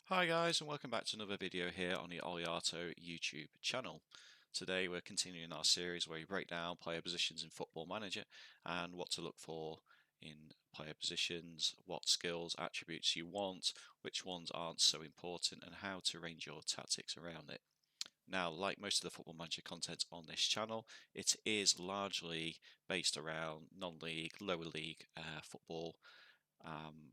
Hi guys, and welcome back to another video here on the Oliato YouTube channel. Today we're continuing our series where we break down player positions in Football Manager and what to look for in player positions, what skills, attributes you want, which ones aren't so important, and how to arrange your tactics around it. Now, like most of the Football Manager content on this channel, it is largely based around non-league, lower league football,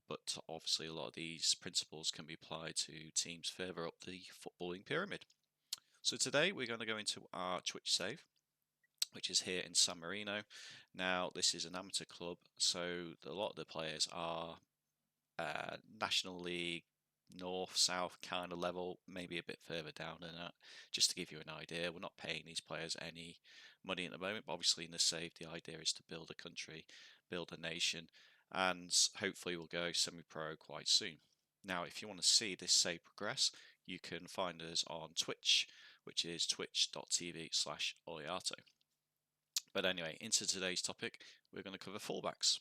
but obviously, a lot of these principles can be applied to teams further up the footballing pyramid. So today we're going to go into our Twitch save, which is here in San Marino. Now, this is an amateur club, so a lot of the players are National League, North, South kind of level, maybe a bit further down than that. Just to give you an idea, we're not paying these players any money at the moment, but obviously in the save, the idea is to build a country, build a nation, and hopefully we'll go semi-pro quite soon. Now, if you want to see this save progress, you can find us on Twitch, which is twitch.tv/Oliato. But anyway, into today's topic, we're going to cover fullbacks.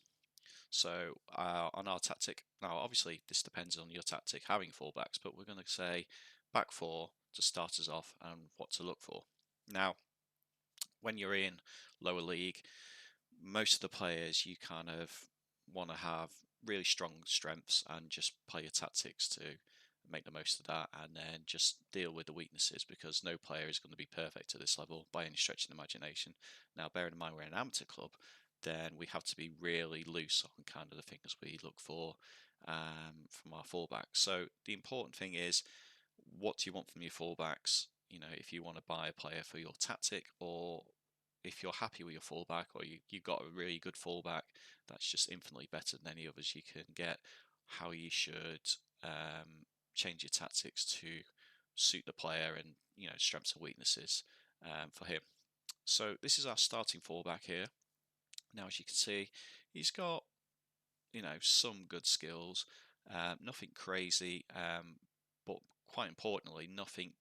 So on our tactic, now obviously this depends on your tactic having fullbacks, but we're going to say back four to start us off and what to look for. Now, when you're in lower league, most of the players you kind of want to have really strong strengths and just play your tactics to make the most of that and then just deal with the weaknesses because no player is going to be perfect at this level by any stretch of the imagination. Now, bearing in mind we're an amateur club, then we have to be really loose on kind of the things we look for from our fullbacks. So the important thing is, what do you want from your fullbacks? You know, if you want to buy a player for your tactic, or if you're happy with your fullback, or you've got a really good fullback that's just infinitely better than any others you can get, how you should change your tactics to suit the player and strengths and weaknesses for him. So this is our starting fullback here. Now, as you can see, he's got some good skills, nothing crazy, but quite importantly, nothing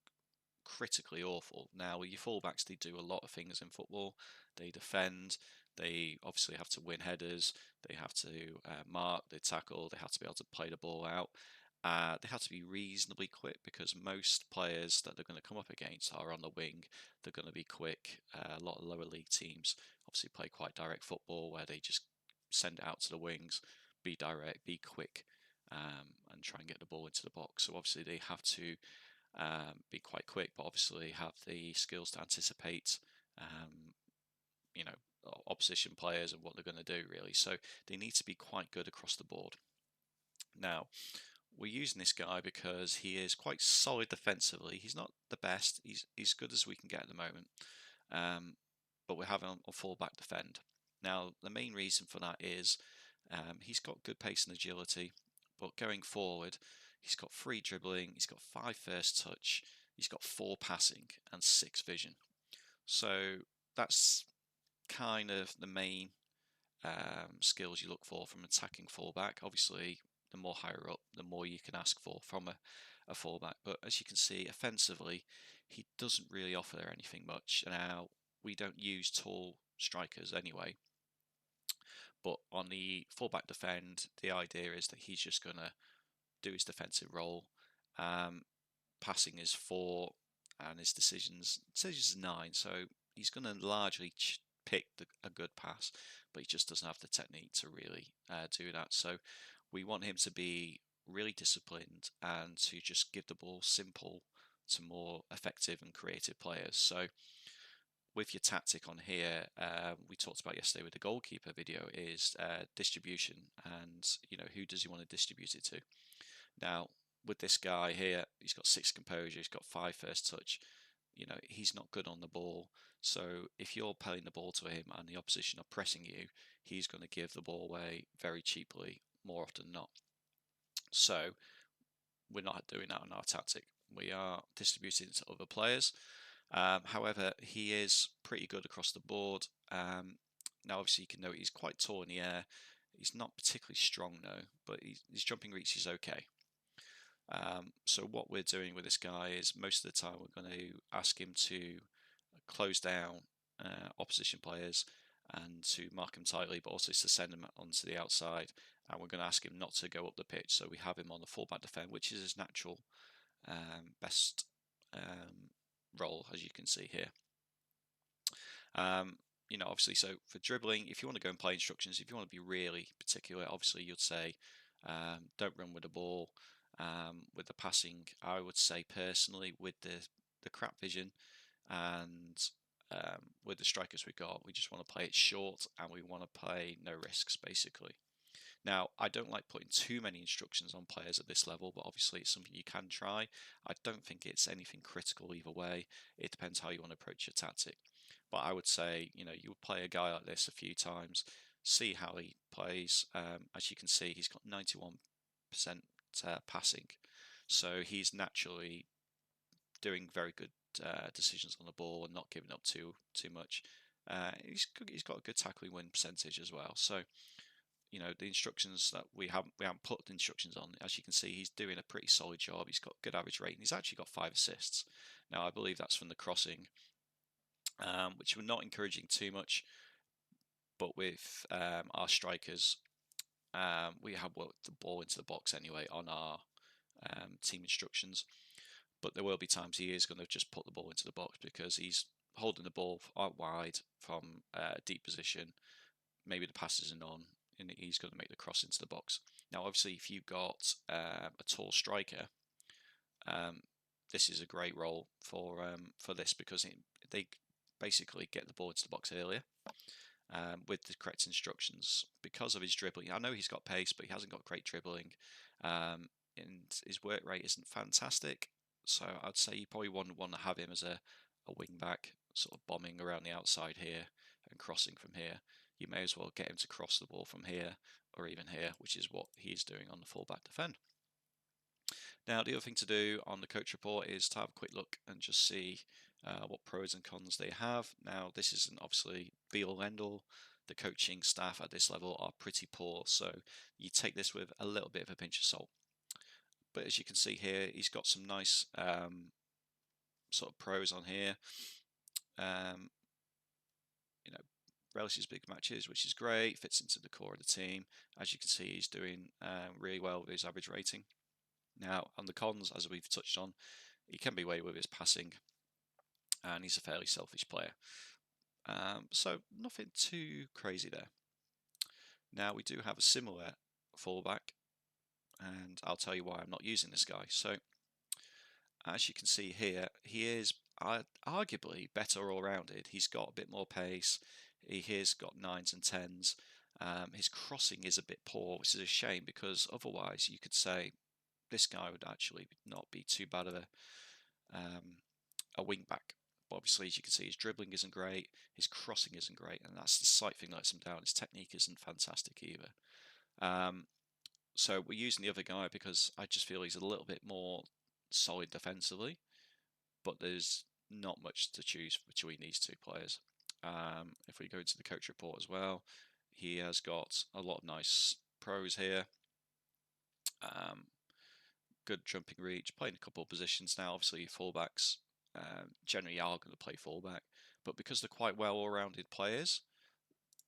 critically awful. Now, with your fullbacks, they do a lot of things in football. They defend. They obviously have to win headers. They have to mark. They tackle. They have to be able to play the ball out. They have to be reasonably quick because most players that they're going to come up against are on the wing. They're going to be quick. A lot of lower league teams obviously play quite direct football where they just send it out to the wings, be direct, be quick, and try and get the ball into the box. So obviously they have to be quite quick, but obviously have the skills to anticipate, um, you know, opposition players and what they're going to do really. So they need to be quite good across the board. Now, we're using this guy because he is quite solid defensively. He's not the best. He's good as we can get at the moment, but we're having a full-back defend. Now, the main reason for that is he's got good pace and agility, but going forward, he's got 3 dribbling, he's got 5 first touch, he's got 4 passing and 6 vision. So that's kind of the main skills you look for from attacking fullback. Obviously, the more higher up, the more you can ask for from a fullback. But as you can see, offensively, he doesn't really offer anything much. Now, we don't use tall strikers anyway. But on the fullback defend, the idea is that he's just going to do his defensive role. Passing is 4, and his decisions 9. So he's going to largely pick a good pass, but he just doesn't have the technique to really do that. So we want him to be really disciplined and to just give the ball simple to more effective and creative players. So with your tactic on here, we talked about yesterday with the goalkeeper video, is distribution, and who does he want to distribute it to. Now, with this guy here, he's got 6 composure, he's got 5 first touch. He's not good on the ball. So if you're playing the ball to him and the opposition are pressing you, he's going to give the ball away very cheaply, more often than not. So we're not doing that on our tactic. We are distributing it to other players. However, he is pretty good across the board. Now, obviously, you can note he's quite tall in the air. He's not particularly strong, though, but his jumping reach is okay. So what we're doing with this guy is most of the time we're going to ask him to close down opposition players and to mark them tightly, but also to send them onto the outside and we're going to ask him not to go up the pitch. So we have him on the fullback defend, which is his natural best role, as you can see here. Obviously, so for dribbling, if you want to go and play instructions, if you want to be really particular, obviously you'd say don't run with the ball. With the passing, I would say personally, with the crap vision and with the strikers we got, we just want to play it short and we want to play no risks, basically. Now, I don't like putting too many instructions on players at this level, but obviously it's something you can try. I don't think it's anything critical either way. It depends how you want to approach your tactic. But I would say, you would play a guy like this a few times, see how he plays. As you can see, he's got 91% passing. So he's naturally doing very good decisions on the ball and not giving up too much. He's got a good tackling win percentage as well. So the instructions that we haven't put the instructions on. As you can see, he's doing a pretty solid job. He's got good average rating. He's actually got 5 assists. Now I believe that's from the crossing, which we're not encouraging too much. But with our strikers, we have worked the ball into the box anyway on our team instructions. But there will be times he is going to just put the ball into the box because he's holding the ball out wide from a deep position. Maybe the pass isn't on, and he's going to make the cross into the box. Now, obviously, if you've got a tall striker, this is a great role for this because they basically get the ball into the box earlier with the correct instructions because of his dribbling. I know he's got pace, but he hasn't got great dribbling, and his work rate isn't fantastic. So I'd say you probably wouldn't want to have him as a wing back, sort of bombing around the outside here and crossing from here. You may as well get him to cross the ball from here or even here, which is what he's doing on the fullback defend. Now, the other thing to do on the coach report is to have a quick look and just see what pros and cons they have. Now, this isn't obviously be all end all. The coaching staff at this level are pretty poor, so you take this with a little bit of a pinch of salt. But as you can see here, he's got some nice sort of pros on here. Relishes big matches, which is great. Fits into the core of the team. As you can see, he's doing really well with his average rating. Now, on the cons, as we've touched on, he can be away with his passing, and he's a fairly selfish player. So nothing too crazy there. Now, we do have a similar fullback, and I'll tell you why I'm not using this guy. So, as you can see here, he is arguably better all-rounded. He's got a bit more pace. He has got 9s and 10s. His crossing is a bit poor, which is a shame because otherwise you could say this guy would actually not be too bad of a wing back. But obviously, as you can see, his dribbling isn't great, his crossing isn't great, and that's the slight thing that lets him down. His technique isn't fantastic either. So we're using the other guy because I just feel he's a little bit more solid defensively, but there's not much to choose between these two players. If we go into the coach report as well, he has got a lot of nice pros here. Good jumping reach, playing a couple of positions now. Obviously, fullbacks generally are going to play fullback, but because they're quite well-rounded players,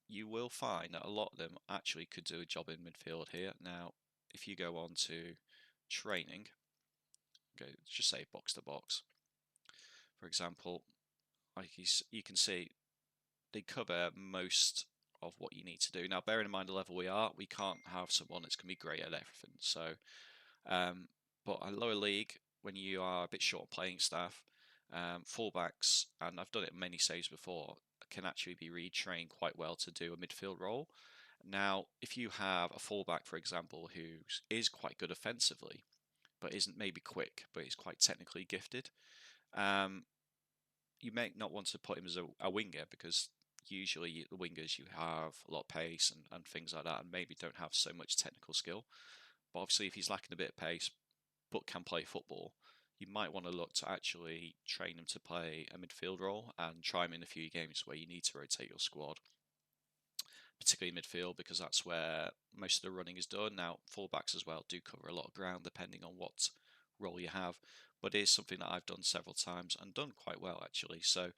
you will find that a lot of them actually could do a job in midfield here. Now, if you go on to training, go just say box to box, for example, like you can see they cover most of what you need to do. Now, bearing in mind the level we can't have someone that's going to be great at everything. So, but a lower league, when you are a bit short playing staff, fullbacks, and I've done it many saves before, can actually be retrained quite well to do a midfield role. Now, if you have a fullback, for example, who is quite good offensively, but isn't maybe quick, but is quite technically gifted, you may not want to put him as a winger because usually the wingers you have a lot of pace and things like that and maybe don't have so much technical skill. But obviously if he's lacking a bit of pace but can play football, you might want to look to actually train him to play a midfield role and try him in a few games where you need to rotate your squad, particularly midfield, because that's where most of the running is done. Now, fullbacks as well do cover a lot of ground depending on what role you have, but it is something that I've done several times and done quite well actually. So,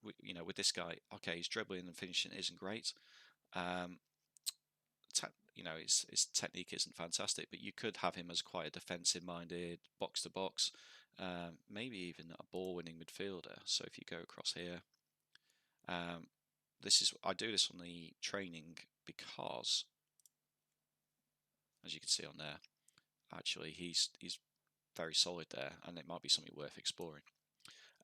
with this guy, okay, his dribbling and finishing isn't great. his technique isn't fantastic, but you could have him as quite a defensive-minded, box-to-box, maybe even a ball-winning midfielder. So if you go across here, um, I do this on the training because, as you can see on there, actually he's very solid there, and it might be something worth exploring.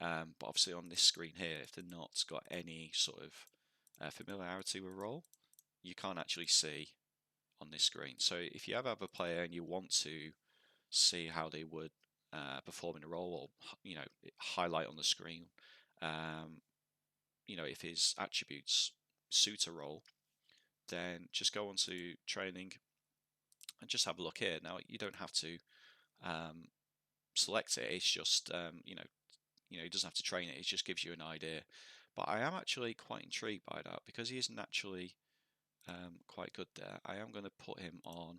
But obviously on this screen here, if they're not got any sort of familiarity with role, you can't actually see on this screen. So if you have a player and you want to see how they would perform in a role, or highlight on the screen, if his attributes suit a role, then just go on to training and just have a look here. Now you don't have to select it. It's just he doesn't have to train it. It just gives you an idea. But I am actually quite intrigued by that because he is naturally quite good there. I am going to put him on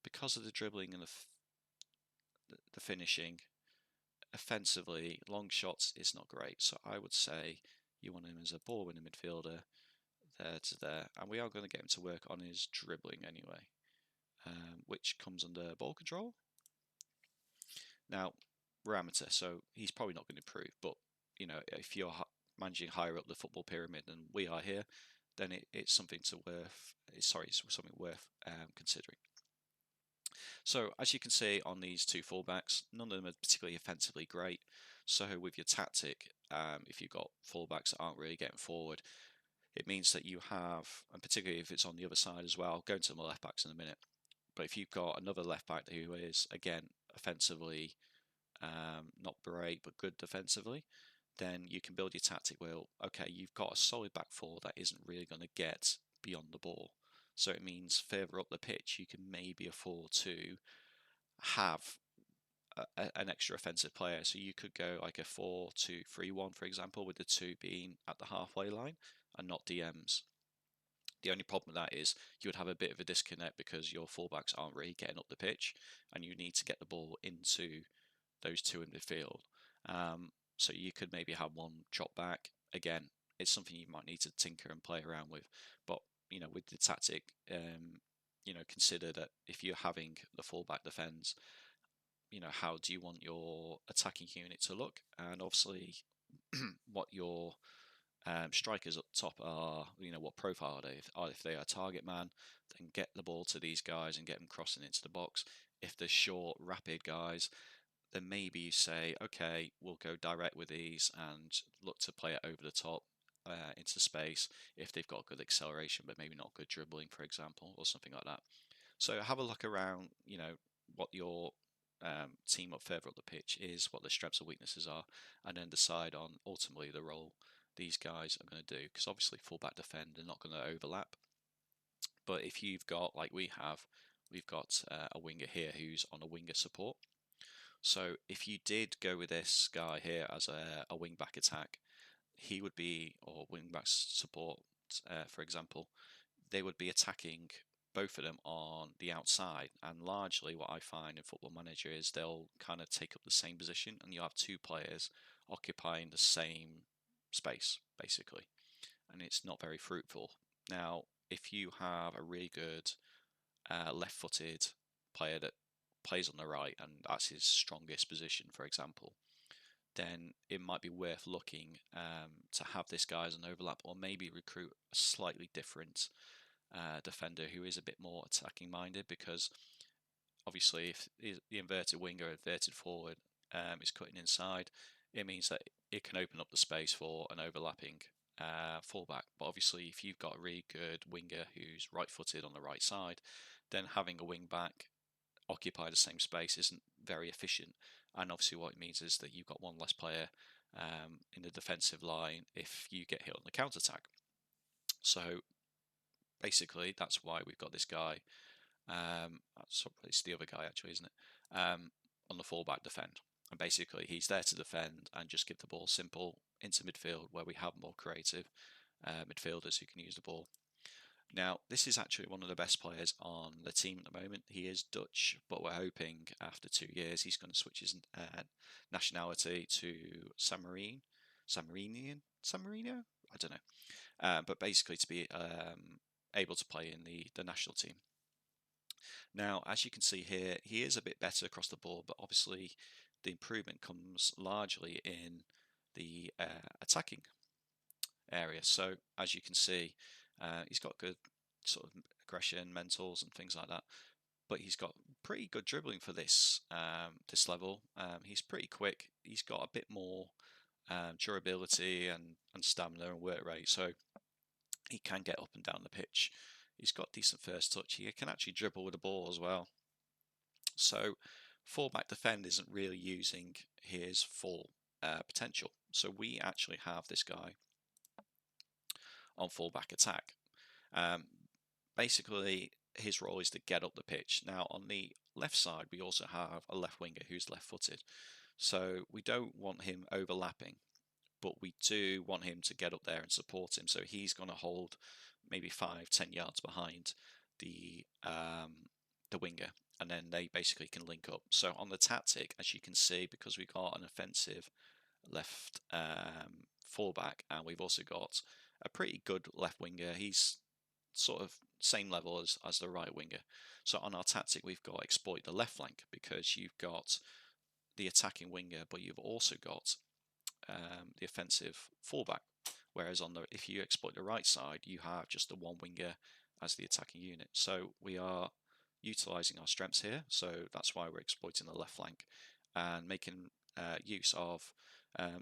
because of the dribbling and the finishing. Offensively, long shots is not great. So I would say you want him as a ball winning midfielder there to there. And we are going to get him to work on his dribbling anyway, which comes under ball control. Now, we're amateur, so he's probably not going to improve. But, if you're managing higher up the football pyramid than we are here, then it's something worth considering. So as you can see on these two fullbacks, none of them are particularly offensively great. So with your tactic, if you've got fullbacks that aren't really getting forward, it means that you have, and particularly if it's on the other side as well, I'll go into the left backs in a minute. But if you've got another left back who is, again, offensively not great but good defensively, then you can build your tactic. Well, okay, you've got a solid back four that isn't really going to get beyond the ball. So it means further up the pitch, you can maybe afford to have an extra offensive player. So you could go like a 4-2-3-1, for example, with the two being at the halfway line and not DMs. The only problem with that is you would have a bit of a disconnect because your fullbacks aren't really getting up the pitch, and you need to get the ball into those two in midfield. So you could maybe have one drop back. Again, it's something you might need to tinker and play around with. But with the tactic, consider that if you're having the fullback defends, how do you want your attacking unit to look, and obviously what your strikers up top are, what profile are they? If they are target man, then get the ball to these guys and get them crossing into the box. If they're short, rapid guys, then maybe you say, okay, we'll go direct with these and look to play it over the top into space if they've got good acceleration but maybe not good dribbling, for example, or something like that. So have a look around, what your team up further up the pitch is, what the strengths and weaknesses are, and then decide on ultimately the role these guys are going to do. Because obviously fullback defend, they're not going to overlap. But if you've got, like we've got a winger here who's on a winger support. So if you did go with this guy here as a wing back attack, he would be, or wing back support, for example, they would be attacking both of them on the outside. And largely what I find in Football Manager is they'll kind of take up the same position, and you have two players occupying the same space, basically. And it's not very fruitful. Now, if you have a really good left-footed player that plays on the right and that's his strongest position, for example, then it might be worth looking to have this guy as an overlap, or maybe recruit a slightly different defender who is a bit more attacking minded, because obviously if the inverted winger, inverted forward, is cutting inside, it means that it can open up the space for an overlapping fullback. But obviously if you've got a really good winger who's right footed on the right side, then having a wing back occupy the same space isn't very efficient. And obviously what it means is that you've got one less player in the defensive line if you get hit on the counter attack. So basically that's why we've got this guy, it's the other guy actually, isn't it, on the fullback defend. And basically he's there to defend and just give the ball simple into midfield, where we have more creative midfielders who can use the ball. Now, this is actually one of the best players on the team at the moment. He is Dutch, but we're hoping after 2 years he's going to switch his nationality to Samarino? I don't know. But basically to be able to play in the national team. Now, as you can see here, he is a bit better across the board, but obviously the improvement comes largely in the attacking area. So as you can see, he's got good sort of aggression, mentals, and things like that. But he's got pretty good dribbling for this level. He's pretty quick. He's got a bit more durability and stamina and work rate, so he can get up and down the pitch. He's got decent first touch. He can actually dribble with the ball as well. So fullback defend isn't really using his full potential. So we actually have this guy on fullback attack. Um, Basically, his role is to get up the pitch. Now, on the left side, we also have a left winger who's left-footed. So we don't want him overlapping, but we do want him to get up there and support him. So he's going to hold maybe 5-10 yards behind the winger, and then they basically can link up. So on the tactic, as you can see, because we've got an offensive left fullback, and we've also got a pretty good left winger. He's sort of same level as the right winger. So on our tactic, we've got exploit the left flank because you've got the attacking winger, but you've also got the offensive fullback. Whereas if you exploit the right side, you have just the one winger as the attacking unit. So we are utilizing our strengths here. So that's why we're exploiting the left flank and making use of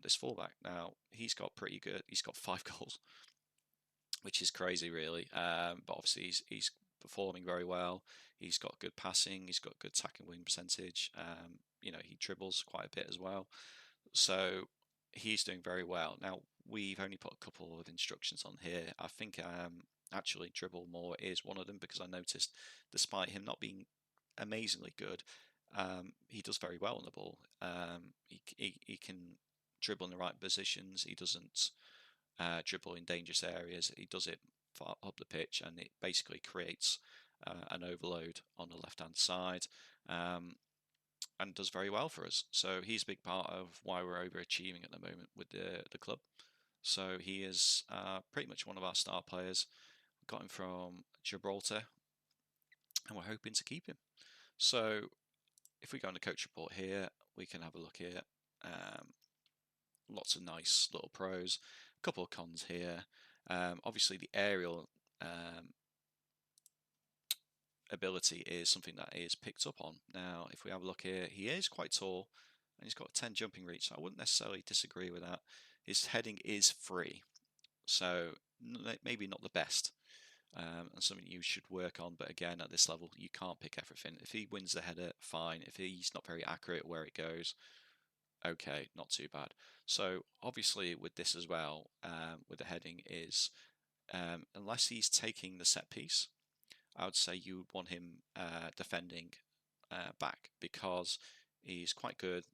this fullback. Now he's got pretty good. He's got 5 goals, which is crazy, really. But obviously he's performing very well. He's got good passing. He's got good attacking win percentage. He dribbles quite a bit as well. So he's doing very well. Now we've only put a couple of instructions on here. I think actually dribble more is one of them, because I noticed despite him not being amazingly good, he does very well on the ball. He can dribble in the right positions. He doesn't dribble in dangerous areas. He does it far up the pitch, and it basically creates an overload on the left-hand side, and does very well for us. So he's a big part of why we're overachieving at the moment with the club. So he is pretty much one of our star players. Got him from Gibraltar, and we're hoping to keep him. So if we go on the coach report here, we can have a look here. Lots of nice little pros, a couple of cons here. Obviously, the aerial ability is something that is picked up on. Now, if we have a look here, he is quite tall, and he's got 10 jumping reach, so I wouldn't necessarily disagree with that. His heading is free, so maybe not the best, and something you should work on. But again, at this level, you can't pick everything. If he wins the header, fine. If he's not very accurate where it goes, okay, not too bad. So obviously with this as well, with the heading is, unless he's taking the set piece, I would say you would want him defending back, because he's quite good,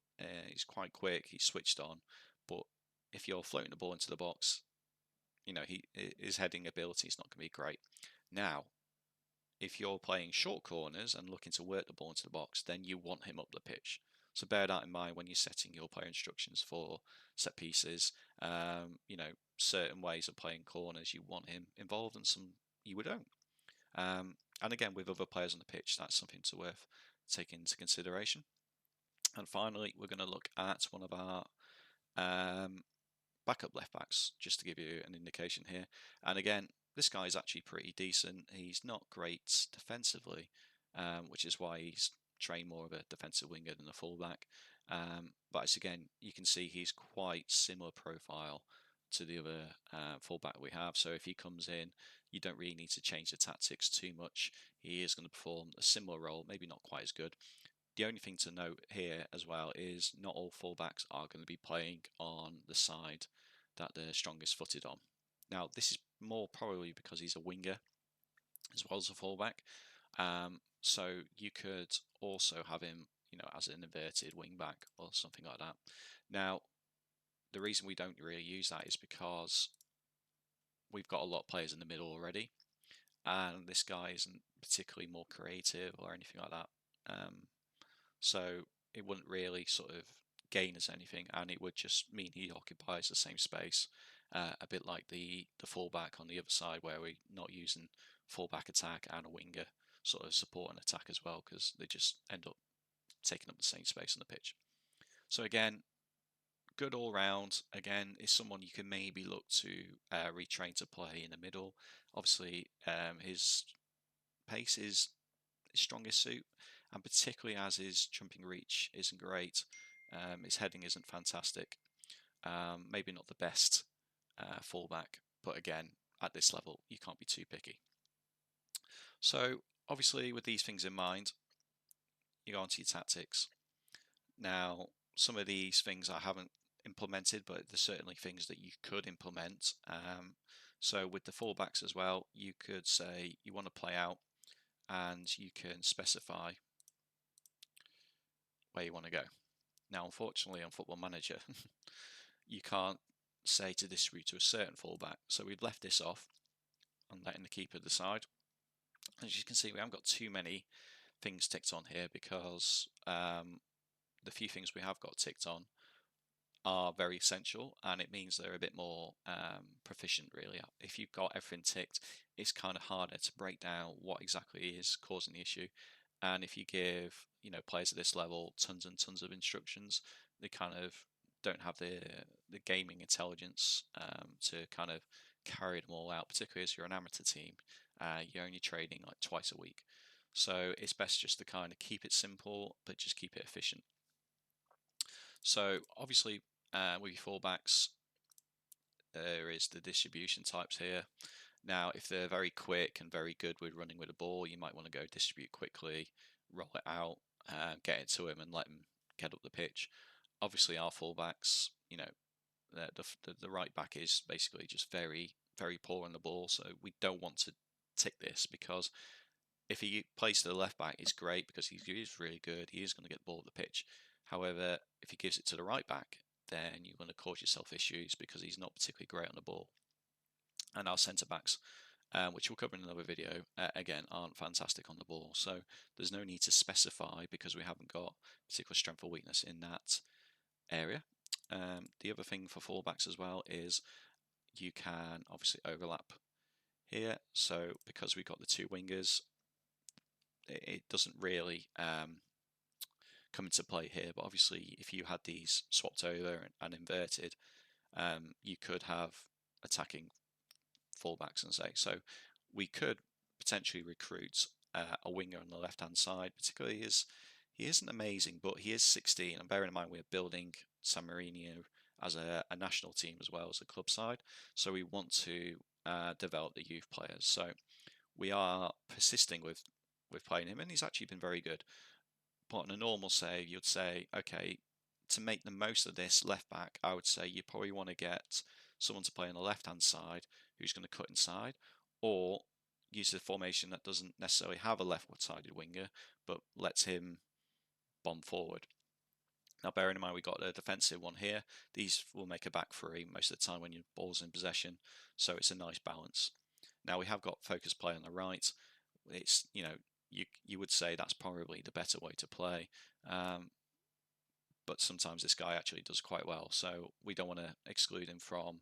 he's quite quick, he's switched on. But if you're floating the ball into the box, his heading ability is not going to be great. Now, if you're playing short corners and looking to work the ball into the box, then you want him up the pitch. So bear that in mind when you're setting your player instructions for set pieces. Certain ways of playing corners, you want him involved, and some you don't. And again, with other players on the pitch, that's something to worth taking into consideration. And finally, we're going to look at one of our backup left backs, just to give you an indication here. And again, this guy is actually pretty decent. He's not great defensively, which is why he's trained more of a defensive winger than a fullback. But as again, you can see he's quite similar profile to the other fullback we have. So if he comes in, you don't really need to change the tactics too much. He is going to perform a similar role, maybe not quite as good. The only thing to note here as well is not all fullbacks are going to be playing on the side that they're strongest footed on. Now, this is more probably because he's a winger as well as a fullback. So you could also have him, as an inverted wing back or something like that. Now, the reason we don't really use that is because we've got a lot of players in the middle already, and this guy isn't particularly more creative or anything like that. So it wouldn't really sort of gain us anything, and it would just mean he occupies the same space, a bit like the fullback on the other side, where we're not using fullback attack and a winger. sort of support and attack as well, because they just end up taking up the same space on the pitch. So again, good all round. Again, is someone you can maybe look to retrain to play in the middle. Obviously, his pace is his strongest suit, and particularly as his jumping reach isn't great, his heading isn't fantastic. Maybe not the best fullback, but again, at this level, you can't be too picky. So obviously, with these things in mind, you go on to your tactics. Now, some of these things I haven't implemented, but there's certainly things that you could implement. So with the fullbacks as well, you could say you want to play out, and you can specify where you want to go. Now, unfortunately, on Football Manager, you can't say to distribute to a certain fullback. So we've left this off and letting the keeper decide. As you can see, we haven't got too many things ticked on here because the few things we have got ticked on are very essential, and it means they're a bit more proficient, really. If you've got everything ticked, it's kind of harder to break down what exactly is causing the issue. And if you give players at this level tons and tons of instructions, they kind of don't have the gaming intelligence to kind of carry them all out. Particularly as you're an amateur team, you're only training like twice a week, so it's best just to kind of keep it simple, but just keep it efficient. So obviously, with your fullbacks, there is the distribution types here. Now, if they're very quick and very good with running with the ball, you might want to go distribute quickly, roll it out, get it to him, and let him get up the pitch. Obviously, our fullbacks, the right back is basically just very, very poor on the ball, so we don't want to tick this, because if he plays to the left back, it's great because he is really good. He is going to get the ball at the pitch. However, if he gives it to the right back, then you're going to cause yourself issues because he's not particularly great on the ball. And our centre backs, which we'll cover in another video, again, aren't fantastic on the ball. So there's no need to specify because we haven't got particular strength or weakness in that area. The other thing for fullbacks as well is you can obviously overlap here. So because we've got the two wingers, it doesn't really come into play here. But obviously, if you had these swapped over and inverted, you could have attacking fullbacks and say. So we could potentially recruit a winger on the left-hand side, particularly as he isn't amazing, but he is 16. And bearing in mind, we're building San Marino as a national team as well as a club side. So we want to develop the youth players. So we are persisting with playing him, and he's actually been very good. But on a normal save, you'd say, okay, to make the most of this left back, I would say you probably want to get someone to play on the left-hand side who's going to cut inside, or use a formation that doesn't necessarily have a left-sided winger, but lets him bomb forward. Now, bearing in mind we've got a defensive one here, these will make a back three most of the time when your ball's in possession, so it's a nice balance. Now we have got focus play on the right. It's, you would say that's probably the better way to play, but sometimes this guy actually does quite well, so we don't want to exclude him from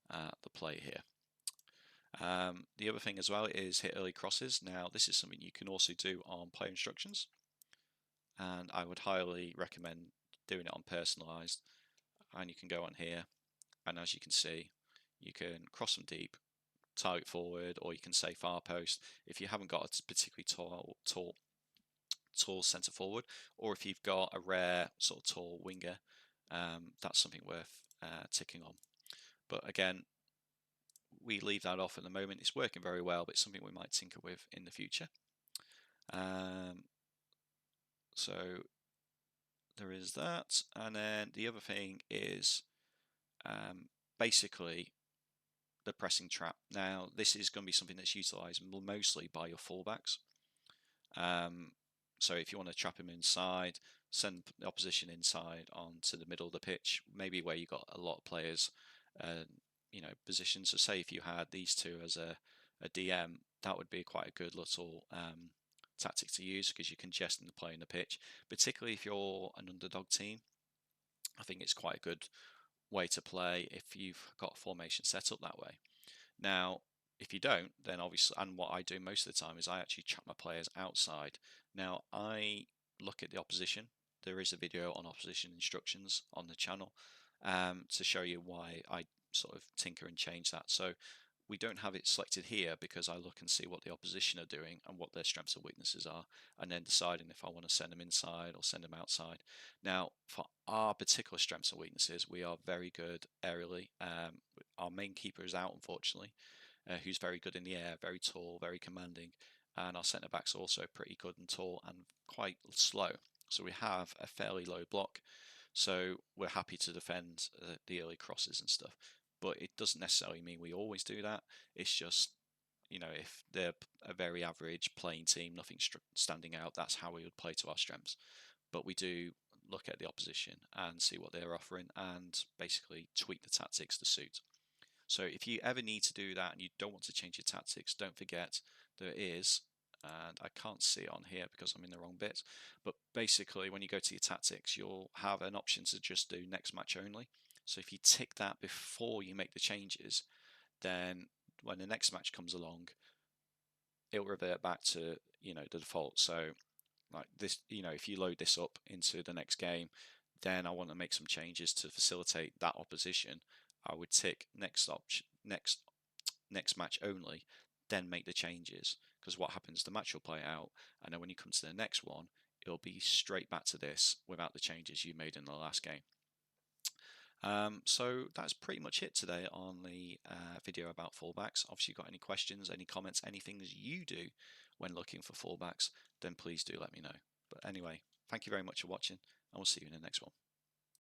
the play here. The other thing as well is hit early crosses. Now this is something you can also do on player instructions, and I would highly recommend doing it on personalized. And you can go on here, and as you can see, you can cross them deep, target forward, or you can say far post if you haven't got a particularly tall centre forward, or if you've got a rare sort of tall winger, that's something worth ticking on. But again, we leave that off at the moment. It's working very well, but it's something we might tinker with in the future. So there is that, and then the other thing is basically the pressing trap. Now this is going to be something that's utilised mostly by your fullbacks. So if you want to trap him inside, send the opposition inside onto the middle of the pitch, maybe where you've got a lot of players, positions. So say if you had these two as a DM, that would be quite a good little tactic to use because you're congesting the play in the pitch, particularly if you're an underdog team. I think it's quite a good way to play if you've got a formation set up that way. Now, if you don't, then obviously, and what I do most of the time is I actually chat my players outside. Now, I look at the opposition. There is a video on opposition instructions on the channel to show you why I sort of tinker and change that. So we don't have it selected here because I look and see what the opposition are doing and what their strengths and weaknesses are, and then deciding if I want to send them inside or send them outside. Now, for our particular strengths and weaknesses, we are very good aerially. Our main keeper is out, unfortunately, who's very good in the air, very tall, very commanding, and our centre back's also pretty good and tall and quite slow. So we have a fairly low block. So we're happy to defend the early crosses and stuff, but it doesn't necessarily mean we always do that. It's just, if they're a very average playing team, nothing standing out, that's how we would play to our strengths. But we do look at the opposition and see what they're offering and basically tweak the tactics to suit. So if you ever need to do that and you don't want to change your tactics, don't forget there is, and I can't see it on here because I'm in the wrong bit, but basically when you go to your tactics, you'll have an option to just do next match only. So if you tick that before you make the changes, then when the next match comes along, it'll revert back to, the default. So like this, if you load this up into the next game, then I want to make some changes to facilitate that opposition. I would tick next option, next match only, then make the changes. Because what happens, the match will play out, and then when you come to the next one, it'll be straight back to this without the changes you made in the last game. So that's pretty much it today on the video about fullbacks. Obviously, got any questions, any comments, any things you do when looking for fullbacks, then please do let me know. But anyway, thank you very much for watching, and we'll see you in the next one.